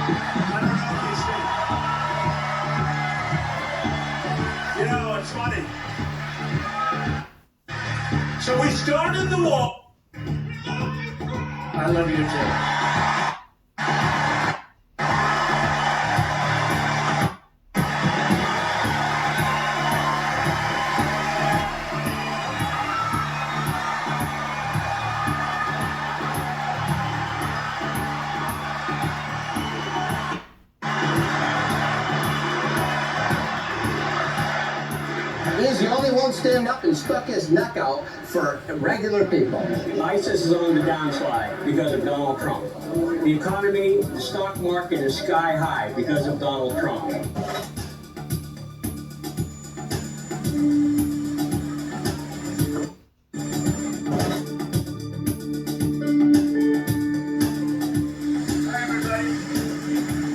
I don't know if you see. You know, it's funny. So we started the war. I love you too. He's the only one standing up and stuck his neck out for regular people. ISIS is on the downslide because of Donald Trump. The economy, the stock market is sky high because of Donald Trump. Hi, everybody.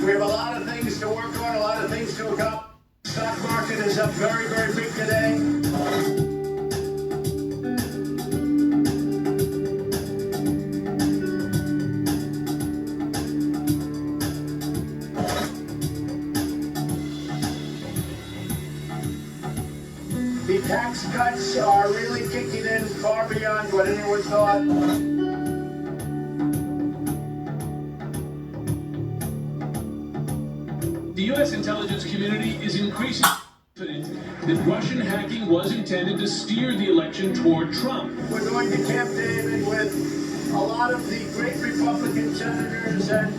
We have a lot of things to work on, a lot of things to accomplish. Stock market is up very, very big today. The tax cuts are really kicking in far beyond what anyone thought. The U.S. intelligence community is increasingly confident that Russian hacking was intended to steer the election toward Trump. We're going to Camp David with a lot of the great Republican senators, and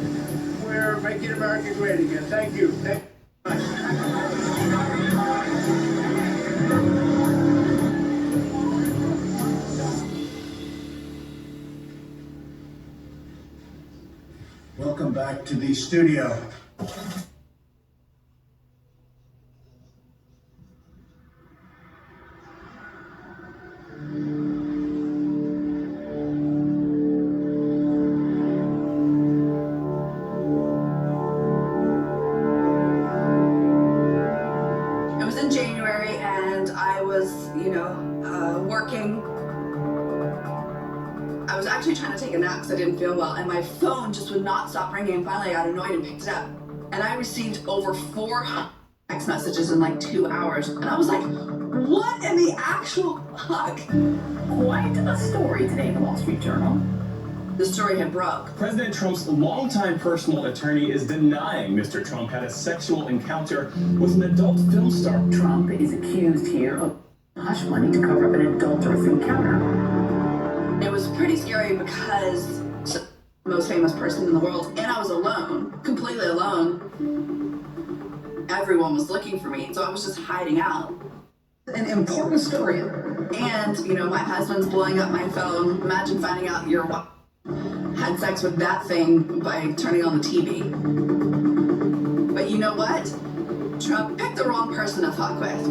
we're making America great again. Thank you. Thank you very much. Welcome back to the studio. It was in January, and I was, working. I was actually trying to take a nap because I didn't feel well, and my phone just would not stop ringing. And finally, I got annoyed and picked it up. And I received over 400 text messages in like 2 hours. And I was like, what in the actual fuck? Quite a story today in the Wall Street Journal. The story had broke. President Trump's longtime personal attorney is denying Mr. Trump had a sexual encounter with an adult film star. Trump is accused here of hush money to cover up an adulterous encounter. It was pretty scary because the most famous person in the world, and I was alone, completely alone. Everyone was looking for me, so I was just hiding out. An important story. And, my husband's blowing up my phone. Imagine finding out your wife had sex with that thing by turning on the TV. But you know what? Trump picked the wrong person to fuck with.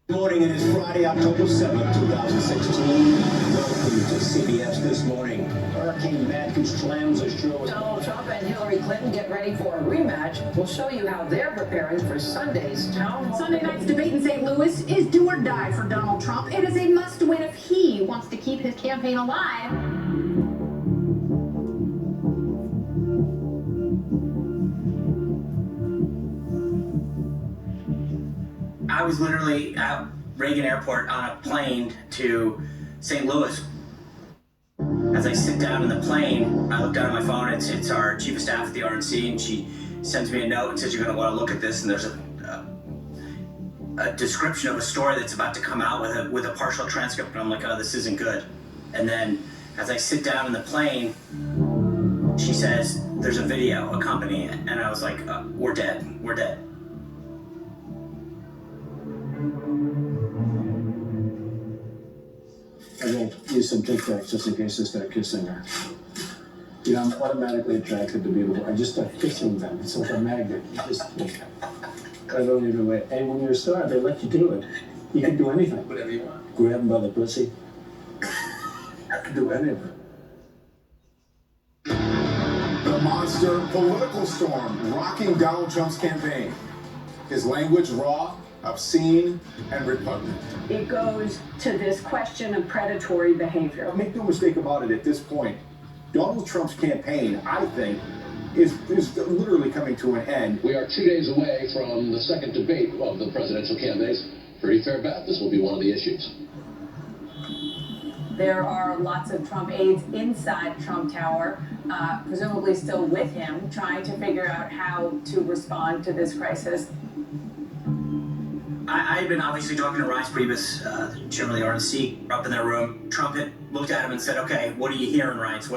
Good morning, it is Friday, October 7th, 2016. Welcome to CBS This Morning. Hurricane Matthew slams ashore. Donald Trump and Hillary Clinton get ready for a rematch. We'll show you how they're preparing for Sunday's town hall. Sunday night's debate in St. Louis is do or die for Donald Trump. It is a must-win if he wants to keep his campaign alive. I was literally at Reagan Airport on a plane to St. Louis. As I sit down in the plane, I look down at my phone. It's our chief of staff at the RNC, and she sends me a note and says, you're going to want to look at this. And there's a description of a story that's about to come out with a partial transcript. And I'm like, oh, this isn't good. And then as I sit down in the plane, she says, there's a video accompanying it. And I was like, we're dead. We're dead. I won't use some TikToks just in case I start kissing her. I'm automatically attracted to people. I just start kissing them. It's like a magnet. I don't even wait. And when you're a star, they let you do it. You can do anything. Whatever you want. Grab them by the pussy. I can do anything. monster political storm rocking Donald Trump's campaign. His language raw, obscene, and repugnant. It goes to this question of predatory behavior. Make no mistake about it, at this point, Donald Trump's campaign, I think, is literally coming to an end. We are 2 days away from the second debate of the presidential candidates. Pretty fair bet this will be one of the issues. There are lots of Trump aides inside Trump Tower, presumably still with him, trying to figure out how to respond to this crisis. I've been obviously talking to Reince Priebus, the chairman of the RNC, up in their room. Trump had looked at him and said, okay, what are you hearing, Reince?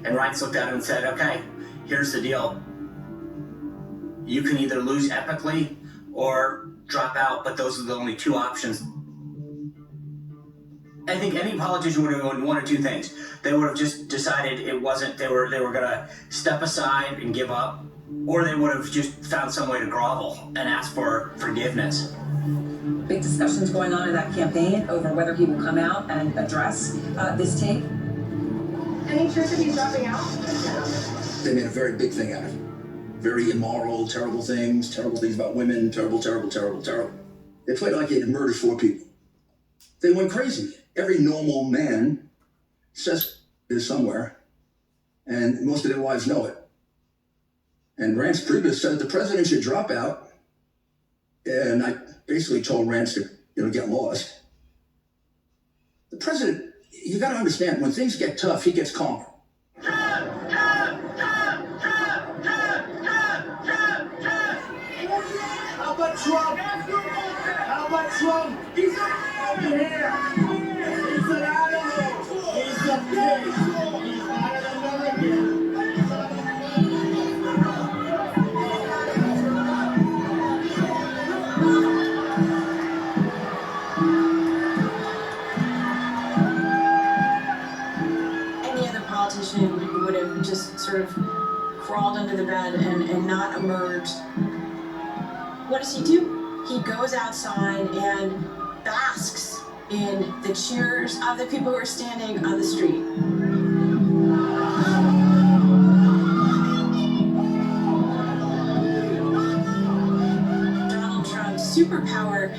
And Reince looked at him and said, okay, here's the deal. You can either lose epically or drop out, but those are the only two options. I think any politician would have done one or two things. They would have just decided it wasn't, they were gonna step aside and give up, or they would have just found some way to grovel and ask for forgiveness. Big discussions going on in that campaign over whether he will come out and address this tape. Any chance of he's dropping out? They made a very big thing out of it. Very immoral, terrible things about women, terrible. They played like he had murdered 4 people. They went crazy. Every normal man says this somewhere, and most of their wives know it. And Reince Priebus said the president should drop out, and I basically told Reince to get lost. The president, you got to understand, when things get tough, he gets calmer. How about Trump? How about Trump? He's out of here! He's an animal! He's a pig! He's not an American! Any other politician would have just sort of crawled under the bed and not emerged. What does he do? He goes outside and basks in the cheers of the people who are standing on the street. Donald Trump's superpower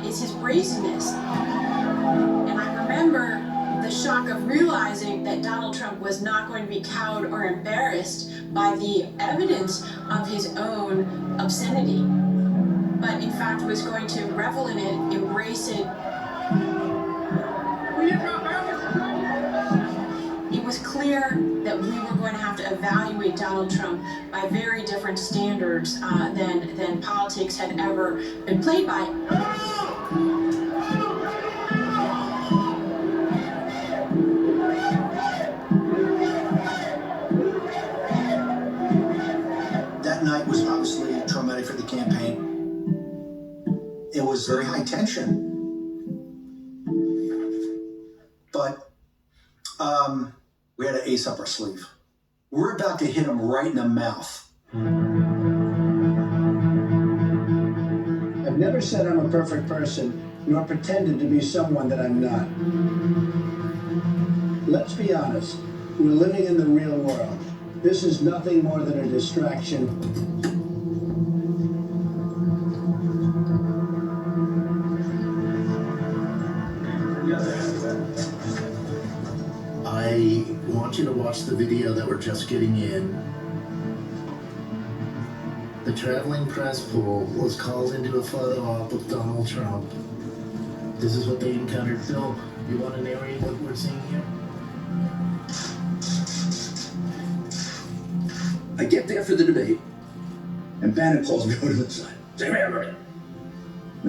is his brazenness. And I remember the shock of realizing that Donald Trump was not going to be cowed or embarrassed by the evidence of his own obscenity, but in fact was going to revel in it, embrace it. It was clear that we were going to have to evaluate Donald Trump by very different standards than politics had ever been played by. That night was obviously traumatic for the campaign. It was very high tension. But we had an ace up our sleeve. We're about to hit him right in the mouth. I've never said I'm a perfect person, nor pretended to be someone that I'm not. Let's be honest, we're living in the real world. This is nothing more than a distraction. I want you to watch the video that we're just getting in. The traveling press pool was called into a photo op with Donald Trump. This is what they encountered. Bill, you want to narrate what we're seeing here? I get there for the debate, and Bannon calls me over to the side. Say, "Hey, and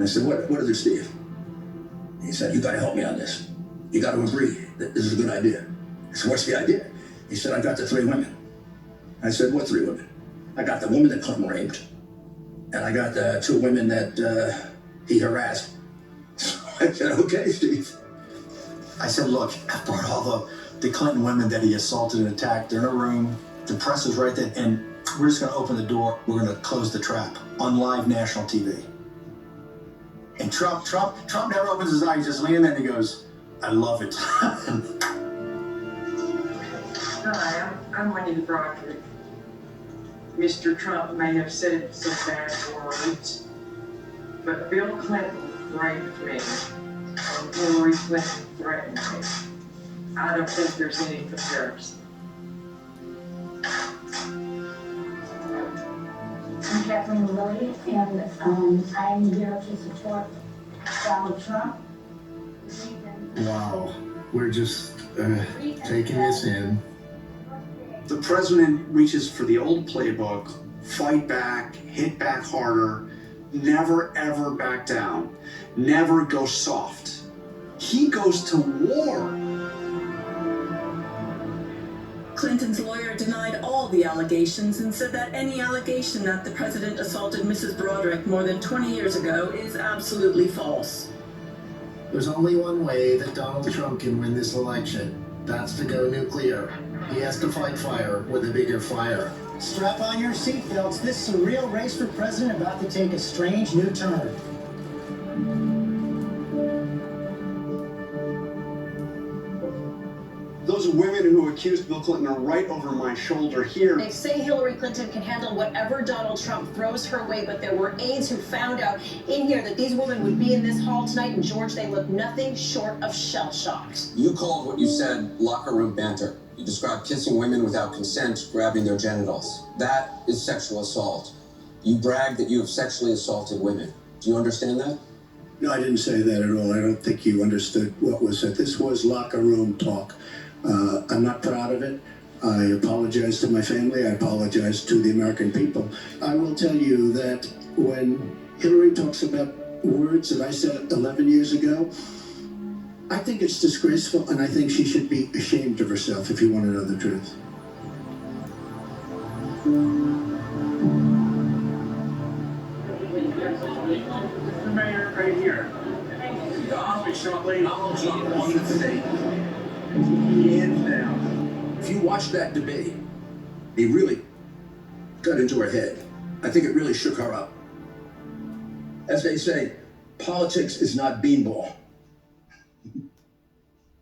I said, what is it, Steve? He said, you got to help me on this. You got to agree that this is a good idea. I said, what's the idea? He said, I got the 3 women. I said, what 3 women? I got the woman that Clinton raped, and I got the 2 women that he harassed. So I said, okay, Steve. I said, look, I brought all the Clinton women that he assaulted and attacked. They're in a room. The press is right there, and we're just going to open the door. We're going to close the trap on live national TV. And Trump never opens his eyes. He's just leaning there and he goes, I love it. Hi, I'm Wendy Brockett. Mr. Trump may have said some bad words, but Bill Clinton raped me, and Hillary Clinton threatened me. I don't think there's any comparison. I'm Kathleen Lilly, and I'm here to support Donald Trump. Wow, we're just taking this in. The president reaches for the old playbook, fight back, hit back harder, never ever back down, never go soft. He goes to war. Clinton's lawyer denied all the allegations and said that any allegation that the president assaulted Mrs. Broderick more than 20 years ago is absolutely false. There's only one way that Donald Trump can win this election. That's to go nuclear. He has to fight fire with a bigger fire. Strap on your seatbelts. This surreal race for president about to take a strange new turn. Those women who accused Bill Clinton are right over my shoulder here. They say Hillary Clinton can handle whatever Donald Trump throws her way, but there were aides who found out in here that these women would be in this hall tonight, and George, they look nothing short of shell-shocked. You called what you said locker room banter. You described kissing women without consent, grabbing their genitals. That is sexual assault. You bragged that you have sexually assaulted women. Do you understand that? No, I didn't say that at all. I don't think you understood what was said. This was locker room talk. I'm not proud of it. I apologize to my family. I apologize to the American people. I will tell you that when Hillary talks about words that I said 11 years ago, I think it's disgraceful, and I think she should be ashamed of herself, if you want to know the truth. The mayor right here. Unfortunately, Donald Trump won the debate. Hands down. If you watch that debate, he really got into her head. I think it really shook her up. As they say, politics is not beanball.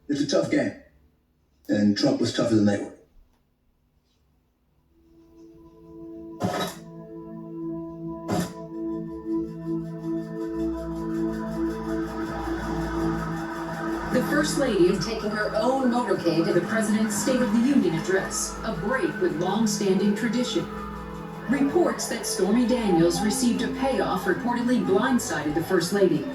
It's a tough game. And Trump was tougher than they were. The First Lady is taking her own motorcade to the President's State of the Union address, a break with long-standing tradition. Reports that Stormy Daniels received a payoff reportedly blindsided the First Lady.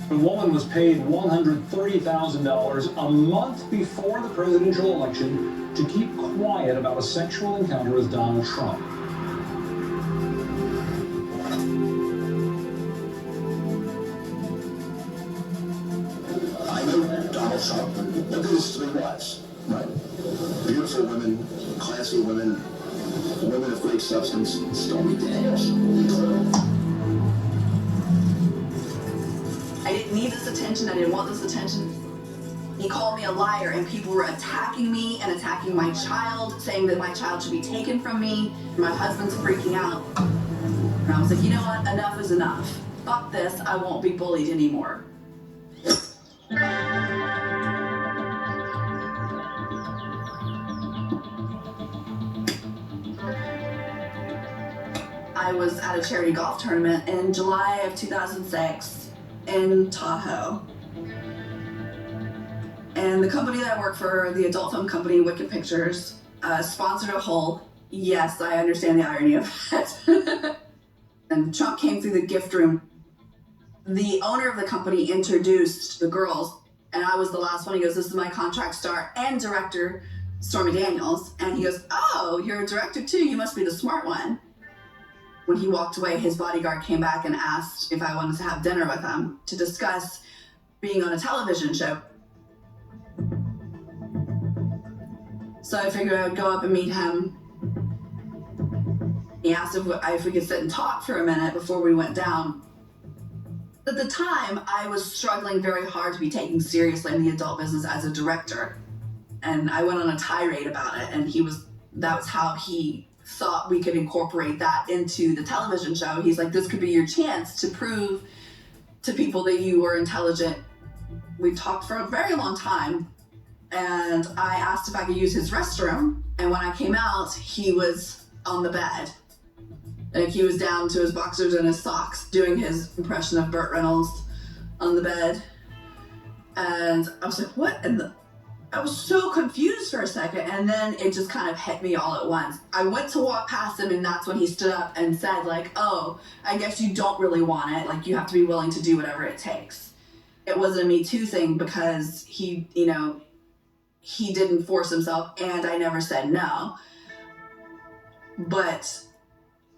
The woman was paid $130,000 a month before the presidential election to keep quiet about a sexual encounter with Donald Trump. I know Donald Trump. Look at his three wives, right? Beautiful women, classy women, women of great substance. Stormy Daniels. I didn't need this attention. I didn't want this attention. He called me a liar, and people were attacking me and attacking my child, saying that my child should be taken from me. My husband's freaking out. And I was like, you know what? Enough is enough. Fuck this. I won't be bullied anymore. I was at a charity golf tournament in July of 2006 in Tahoe. And the company that I work for, the adult film company, Wicked Pictures, sponsored a hole. Yes, I understand the irony of that. And Trump came through the gift room. The owner of the company introduced the girls, and I was the last one. He goes, "This is my contract star and director, Stormy Daniels." And he goes, "Oh, you're a director too. You must be the smart one." When he walked away, his bodyguard came back and asked if I wanted to have dinner with him to discuss being on a television show. So I figured I would go up and meet him. He asked if we could sit and talk for a minute before we went down. At the time, I was struggling very hard to be taken seriously in the adult business as a director. And I went on a tirade about it, and that was how he thought we could incorporate that into the television show. He's like, this could be your chance to prove to people that you were intelligent. We talked for a very long time, and I asked if I could use his restroom, and when I came out, he was on the bed. Like, he was down to his boxers and his socks doing his impression of Burt Reynolds on the bed. And I was like, what? And I was so confused for a second, and then it just kind of hit me all at once. I went to walk past him, and that's when he stood up and said, like, oh, I guess you don't really want it. Like, you have to be willing to do whatever it takes. It wasn't a Me Too thing because he, you know, he didn't force himself, and I never said no. But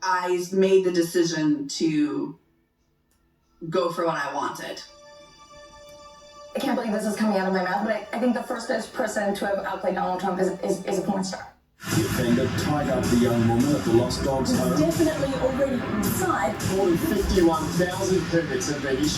I made the decision to go for what I wanted. I can't believe this is coming out of my mouth, but I think the first person to have outplayed Donald Trump is a porn star. The offender tied up the young woman at the Lost Dogs home. Definitely already inside. More than 51,000 permits have been issued.